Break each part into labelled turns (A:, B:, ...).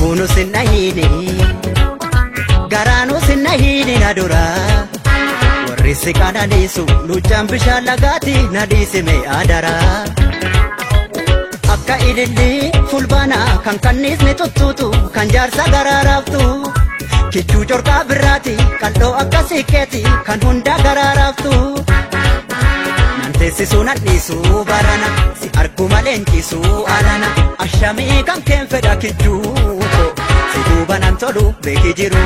A: Lubbuun sinna hiini garaanuu sinna hiini na dura warri si qananiisu luchaan bishaan lagaati na dhiisime adara akka ililli fulbaana kan kanniisni tuttuutu kan jaarsa garaaraaftu kichuu corqaa birraati qal'oo akka siqqeeti kan hunda garaaraaftu teessisuu nadhiisuu barana si arguma leenjisuu alana ashamii kan keen fedha kichuu si duuba nan tolu beeki jiru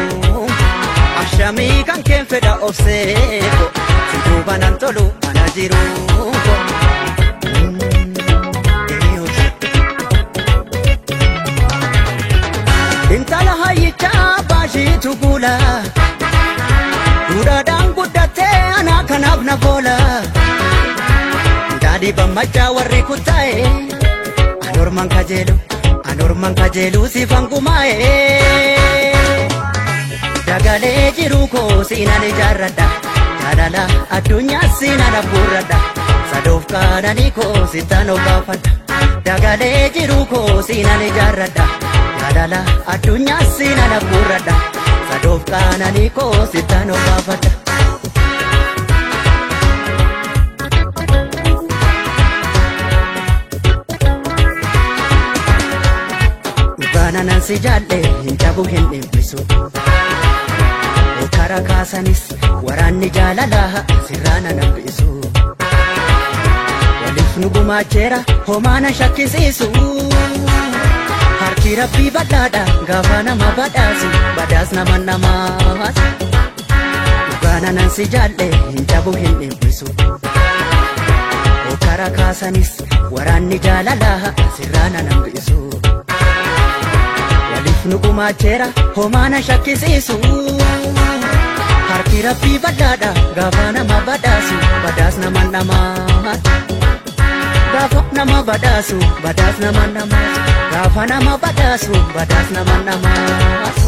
A: ashamii kan keen fedha obseeko si duuba nan tolu ana jiru intala hayyichaa baashiitu guula duudhaadhaan guddattee anaa kanaaf na boola Dadi bamacha warri kutae anorman kajelu si fangumae Dagale jiru ko sinani jarrada jadala adunya sinana burrada sadof kanani ko sitano bafada Dagale jiru ko sinani jarrada jadala adunya sinana burrada sadof kanani ko sitano bafada Nanan si jalle hinjabu hin dhimmisu Okara kaasanis waraanni jaalala sirraana nabbisu Waliif nu gumaacheera homaana shakkisiisu Harki rabbii badhaadha gaafa nama badhaasu badhaas nama namaas Dhugaa nanan si jalle hinjabu hin dhimmisu Okara kaasanis waraanni jaalala sirraana nabbisu Nuguma chera homana shakkisiisu Harki rabbii badhaadha gaafa nama badhaasu badhaas nama namaas Gaafa nama badhaasu badhaas nama namaas Gaafa nama badhaasu badhaas nama namaas